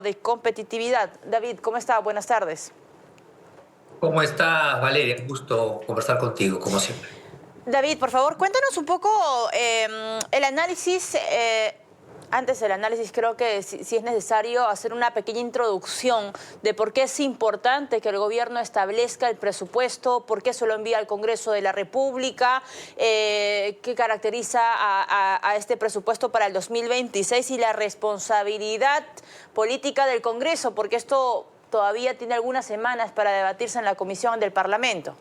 de competitividad. David, ¿cómo está? Buenas tardes. ¿Cómo estás, Valeria? Un gusto conversar contigo, como siempre. David, por favor, cuéntanos un poco el análisis. Antes del análisis, creo que sí es necesario hacer una pequeña introducción de por qué es importante que el gobierno establezca el presupuesto, por qué se lo envía al Congreso de la República, qué caracteriza a este presupuesto para el 2026 y la responsabilidad política del Congreso, porque esto todavía tiene algunas semanas para debatirse en la Comisión del Parlamento.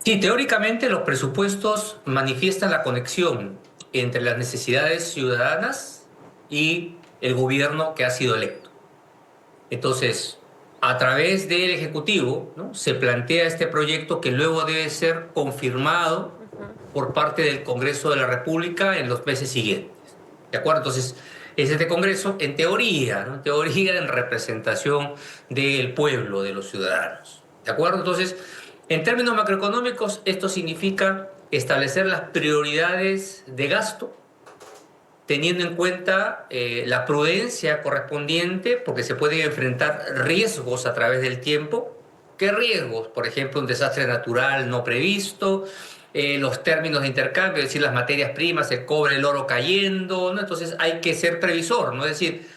Sí, teóricamente los presupuestos manifiestan la conexión entre las necesidades ciudadanas y el gobierno que ha sido electo. Entonces, a través del Ejecutivo, ¿no?, se plantea este proyecto que luego debe ser confirmado por parte del Congreso de la República en los meses siguientes. ¿De acuerdo? Entonces, es este Congreso, en teoría, ¿no?, en teoría, en representación del pueblo, de los ciudadanos. ¿De acuerdo? Entonces, en términos macroeconómicos, esto significa establecer las prioridades de gasto, teniendo en cuenta la prudencia correspondiente, porque se pueden enfrentar riesgos a través del tiempo. ¿Qué riesgos? Por ejemplo, un desastre natural no previsto, los términos de intercambio, es decir, las materias primas, el cobre, el oro cayendo, ¿no? Entonces hay que ser previsor, ¿no? Es decir,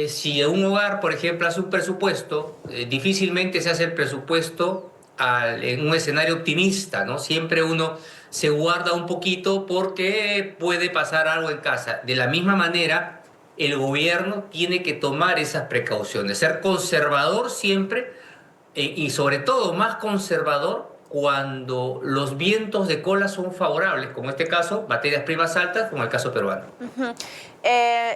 si un hogar, por ejemplo, hace un presupuesto, difícilmente se hace el presupuesto en un escenario optimista, ¿no? Siempre uno se guarda un poquito porque puede pasar algo en casa. De la misma manera, el gobierno tiene que tomar esas precauciones, ser conservador siempre, y sobre todo más conservador cuando los vientos de cola son favorables, como en este caso, materias primas altas, como el caso peruano.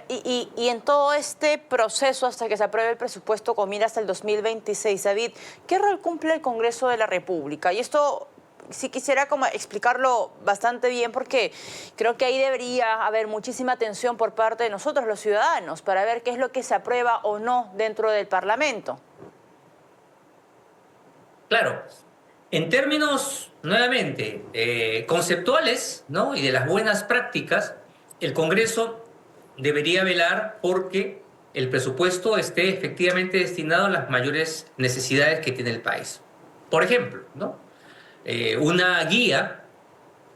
Y en todo este proceso hasta que se apruebe el presupuesto con mira hasta el 2026, David, ¿qué rol cumple el Congreso de la República? Y esto sí quisiera como explicarlo bastante bien porque creo que ahí debería haber muchísima atención por parte de nosotros, los ciudadanos, para ver qué es lo que se aprueba o no dentro del Parlamento. Claro, en términos, nuevamente, conceptuales, ¿no?, y de las buenas prácticas, el Congreso debería velar porque el presupuesto esté efectivamente destinado a las mayores necesidades que tiene el país. Por ejemplo, ¿no?, una guía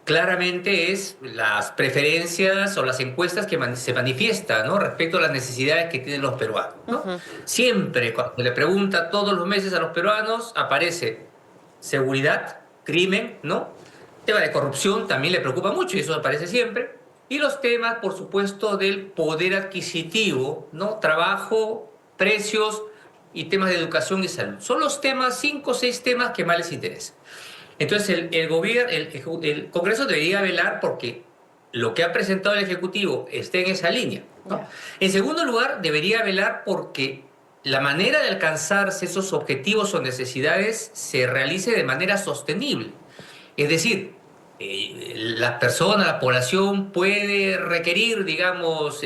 claramente es las preferencias o las encuestas que se manifiestan, ¿no?, respecto a las necesidades que tienen los peruanos, ¿no? Siempre, cuando le pregunta todos los meses a los peruanos, aparece seguridad, crimen, ¿no? Tema de corrupción también le preocupa mucho y eso aparece siempre. Y los temas, por supuesto, del poder adquisitivo, ¿no? Trabajo, precios y temas de educación y salud. Son los temas, 5 o 6 temas que más les interesan. Entonces, el gobierno, el Congreso debería velar porque lo que ha presentado el Ejecutivo esté en esa línea, ¿no? Ya. En segundo lugar, debería velar porque la manera de alcanzarse esos objetivos o necesidades se realice de manera sostenible. Es decir, la persona, la población puede requerir, digamos,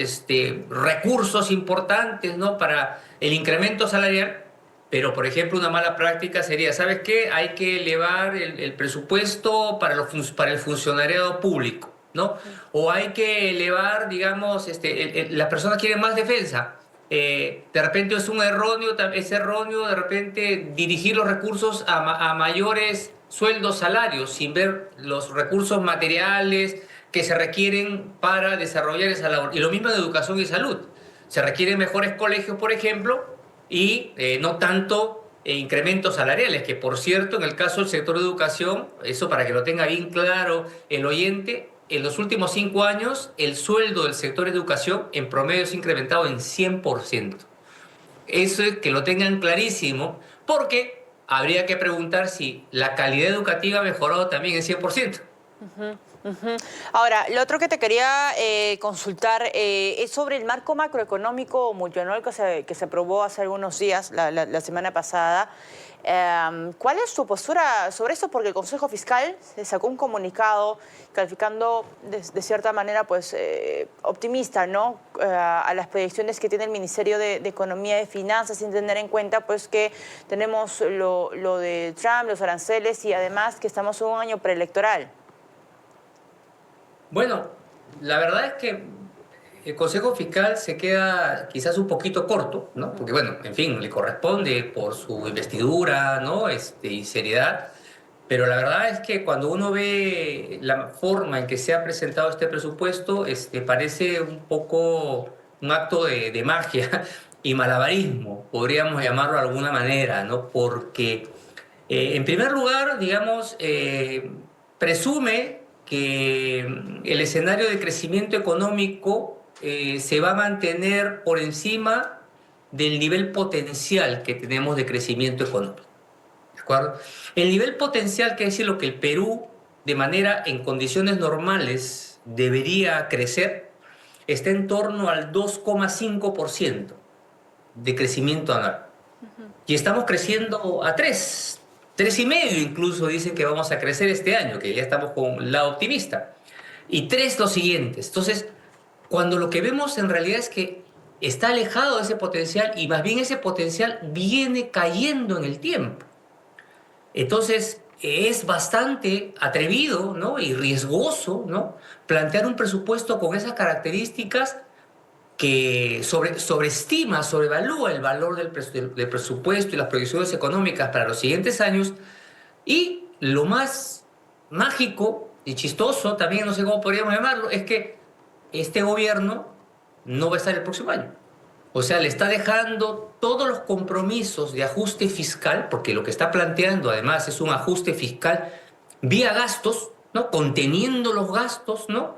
recursos importantes, ¿no?, para el incremento salarial, pero, por ejemplo, una mala práctica sería, ¿sabes qué? Hay que elevar el presupuesto para el funcionariado público, ¿no? O hay que elevar, digamos, las personas quieren más defensa. De repente es erróneo de repente dirigir los recursos a mayores sueldos, salarios, sin ver los recursos materiales que se requieren para desarrollar esa labor. Y lo mismo en educación y salud. Se requieren mejores colegios, por ejemplo, y no tanto incrementos salariales, que por cierto, en el caso del sector de educación, eso para que lo tenga bien claro el oyente, en los últimos 5 años el sueldo del sector de educación en promedio se ha incrementado en 100%. Eso es que lo tengan clarísimo, porque habría que preguntar si la calidad educativa ha mejorado también en 100%. Ujú. Ahora, lo otro que te quería consultar es sobre el marco macroeconómico multianual que se aprobó hace algunos días, la semana pasada. ¿Cuál es su postura sobre esto? Porque el Consejo Fiscal se sacó un comunicado calificando de cierta manera pues, optimista, ¿no?, a las proyecciones que tiene el Ministerio de Economía y Finanzas, sin tener en cuenta pues, que tenemos lo de Trump, los aranceles y además que estamos en un año preelectoral. Bueno, la verdad es que el Consejo Fiscal se queda quizás un poquito corto, ¿no? Porque, bueno, en fin, le corresponde por su investidura, ¿no? Y seriedad. Pero la verdad es que cuando uno ve la forma en que se ha presentado este presupuesto, parece un poco un acto de magia y malabarismo, podríamos llamarlo de alguna manera, ¿no? Porque, en primer lugar, digamos, presume que el escenario de crecimiento económico se va a mantener por encima del nivel potencial que tenemos de crecimiento económico. ¿De acuerdo? El nivel potencial, que es decir, lo que el Perú, de manera en condiciones normales, debería crecer, está en torno al 2,5% de crecimiento anual. Y estamos creciendo a 3,5 incluso dicen que vamos a crecer este año, que ya estamos con el lado optimista. Y 3 los siguientes. Entonces, cuando lo que vemos en realidad es que está alejado de ese potencial y más bien ese potencial viene cayendo en el tiempo. Entonces, es bastante atrevido, ¿no? Y riesgoso, ¿no? Plantear un presupuesto con esas características que sobreestima, sobrevalúa el valor del presupuesto y las proyecciones económicas para los siguientes años. Y lo más mágico y chistoso, también no sé cómo podríamos llamarlo, es que este gobierno no va a estar el próximo año. O sea, le está dejando todos los compromisos de ajuste fiscal, porque lo que está planteando además es un ajuste fiscal vía gastos, ¿no? Conteniendo los gastos, ¿no?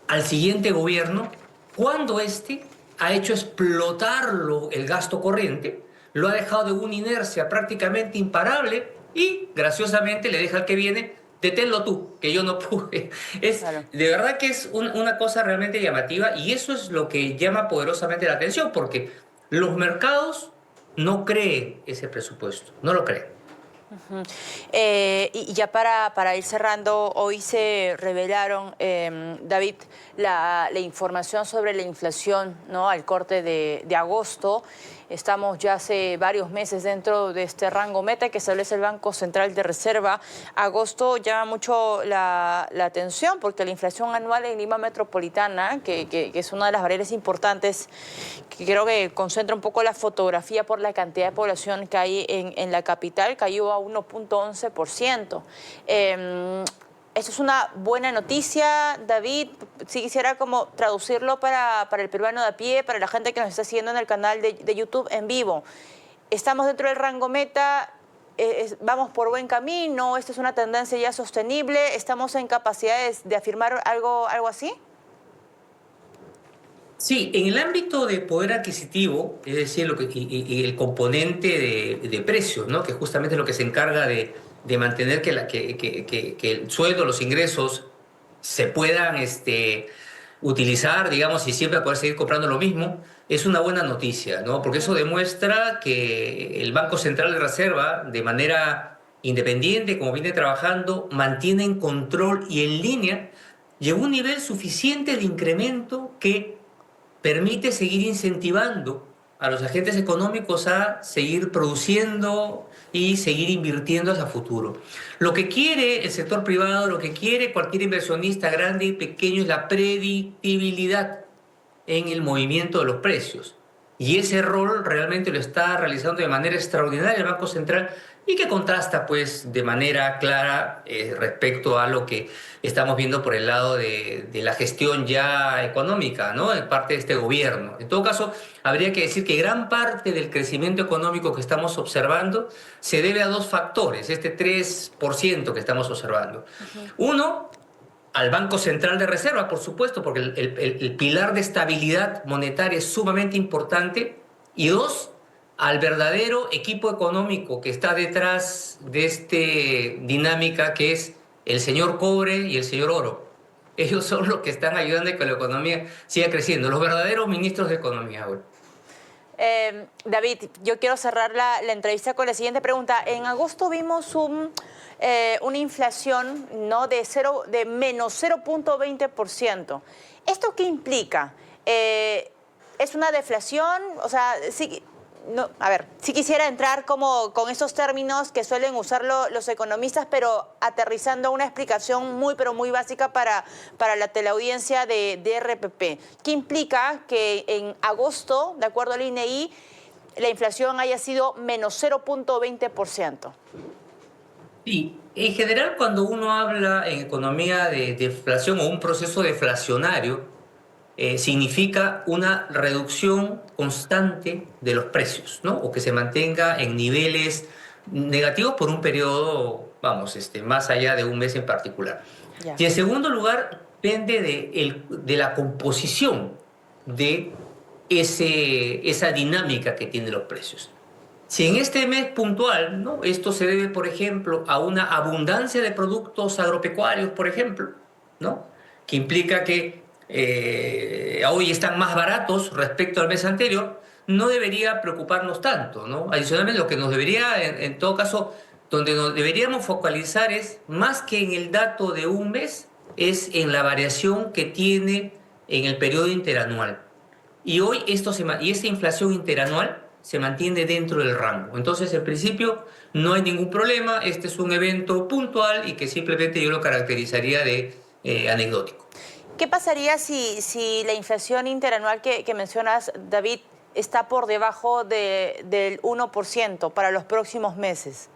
Al siguiente gobierno, cuando éste ha hecho explotarlo el gasto corriente, lo ha dejado de una inercia prácticamente imparable y graciosamente le deja al que viene: deténlo tú, que yo no pude. Claro. De verdad que es una cosa realmente llamativa, y eso es lo que llama poderosamente la atención, porque los mercados no creen ese presupuesto, no lo creen. Y ya para ir cerrando, hoy se revelaron, David, la información sobre la inflación, ¿no? Al corte de agosto. Estamos ya hace varios meses dentro de este rango meta que establece el Banco Central de Reserva. Agosto llama mucho la atención porque la inflación anual en Lima Metropolitana, que es una de las variables importantes, que creo que concentra un poco la fotografía por la cantidad de población que hay en la capital, cayó a 1,11%. Esto es una buena noticia, David. Si quisiera como traducirlo para el peruano de a pie, para la gente que nos está siguiendo en el canal de YouTube en vivo. Estamos dentro del rango meta, vamos por buen camino, esta es una tendencia ya sostenible, estamos en capacidades de afirmar algo así. Sí, en el ámbito de poder adquisitivo, es decir, y el componente de precios, ¿no? Que justamente es lo que se encarga de mantener que el sueldo, los ingresos se puedan utilizar, digamos, y siempre poder seguir comprando lo mismo, es una buena noticia, ¿no? Porque eso demuestra que el Banco Central de Reserva, de manera independiente, como viene trabajando, mantiene en control y en línea, llegó a un nivel suficiente de incremento que permite seguir incentivando a los agentes económicos a seguir produciendo y seguir invirtiendo hacia futuro. Lo que quiere el sector privado, lo que quiere cualquier inversionista grande y pequeño, es la predictibilidad en el movimiento de los precios. Y ese rol realmente lo está realizando de manera extraordinaria el Banco Central, y que contrasta pues de manera clara respecto a lo que estamos viendo por el lado de la gestión ya económica, ¿no? En parte de este gobierno. En todo caso, habría que decir que gran parte del crecimiento económico que estamos observando se debe a dos factores, este 3% que estamos observando. Uno, al Banco Central de Reserva, por supuesto, porque el pilar de estabilidad monetaria es sumamente importante. Y dos, al verdadero equipo económico que está detrás de esta dinámica, que es el señor Cobre y el señor Oro. Ellos son los que están ayudando a que la economía siga creciendo, los verdaderos ministros de Economía ahora. David, yo quiero cerrar la entrevista con la siguiente pregunta. En agosto vimos una inflación, ¿no? de menos 0,20%. ¿Esto qué implica? ¿Es una deflación? O sea, sí, no, a ver, sí quisiera entrar como con esos términos que suelen usar los economistas, pero aterrizando una explicación muy, pero muy básica para la teleaudiencia de RPP. ¿Qué implica que en agosto, de acuerdo al INEI, la inflación haya sido menos 0,20%? Sí, en general cuando uno habla en economía de deflación o un proceso deflacionario, significa una reducción constante de los precios, ¿no? O que se mantenga en niveles negativos por un periodo, vamos, más allá de un mes en particular. Ya. Y en segundo lugar, depende de la composición de esa dinámica que tienen los precios. Si en este mes puntual, ¿no? Esto se debe, por ejemplo, a una abundancia de productos agropecuarios, por ejemplo, ¿no? Que implica que hoy están más baratos respecto al mes anterior, no debería preocuparnos tanto, ¿no? Adicionalmente, lo que nos debería, en todo caso, donde nos deberíamos focalizar es, más que en el dato de un mes, es en la variación que tiene en el periodo interanual. Y hoy y esa inflación interanual se mantiene dentro del rango. Entonces, en principio, no hay ningún problema. Este es un evento puntual y que simplemente yo lo caracterizaría de anecdótico. ¿Qué pasaría si la inflación interanual que mencionas, David, está por debajo del 1% para los próximos meses?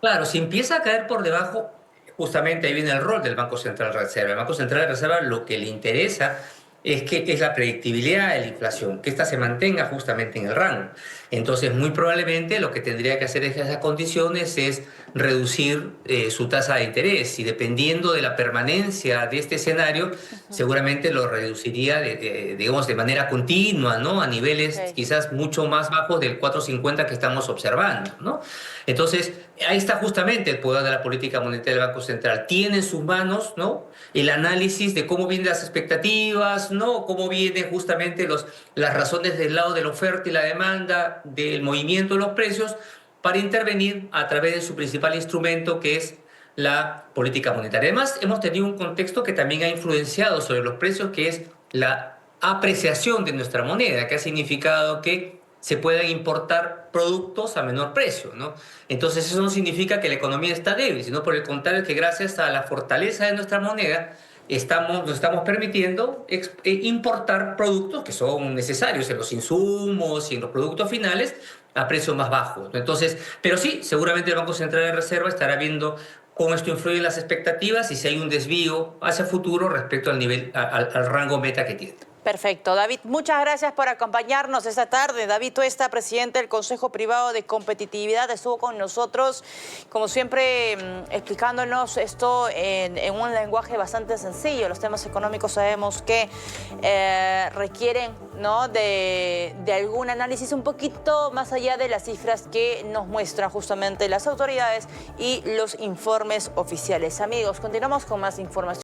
Claro, si empieza a caer por debajo, justamente ahí viene el rol del Banco Central de Reserva. El Banco Central de Reserva lo que le interesa es que es la predictibilidad de la inflación, que ésta se mantenga justamente en el rango. Entonces, muy probablemente lo que tendría que hacer en esas condiciones es reducir su tasa de interés y dependiendo de la permanencia de este escenario, seguramente lo reduciría, digamos, de manera continua, ¿no? A niveles quizás mucho más bajos del 4,50 que estamos observando, ¿no? Entonces, ahí está justamente el poder de la política monetaria del Banco Central. Tiene en sus manos, ¿no? El análisis de cómo vienen las expectativas, ¿no? Cómo vienen justamente las razones del lado de la oferta y la demanda, del movimiento de los precios, para intervenir a través de su principal instrumento, que es la política monetaria. Además, hemos tenido un contexto que también ha influenciado sobre los precios, que es la apreciación de nuestra moneda, que ha significado que se puedan importar productos a menor precio, ¿no? Entonces eso no significa que la economía está débil, sino por el contrario que gracias a la fortaleza de nuestra moneda nos estamos permitiendo importar productos que son necesarios en los insumos y en los productos finales a precios más bajos, ¿no? Entonces, pero sí, seguramente el Banco Central de Reserva estará viendo cómo esto influye en las expectativas y si hay un desvío hacia futuro respecto al nivel, al rango meta que tiene. Perfecto. David, muchas gracias por acompañarnos esta tarde. David Tuesta, presidente del Consejo Privado de Competitividad, estuvo con nosotros, como siempre, explicándonos esto en un lenguaje bastante sencillo. Los temas económicos sabemos que requieren, ¿no?, de algún análisis un poquito más allá de las cifras que nos muestran justamente las autoridades y los informes oficiales. Amigos, continuamos con más información.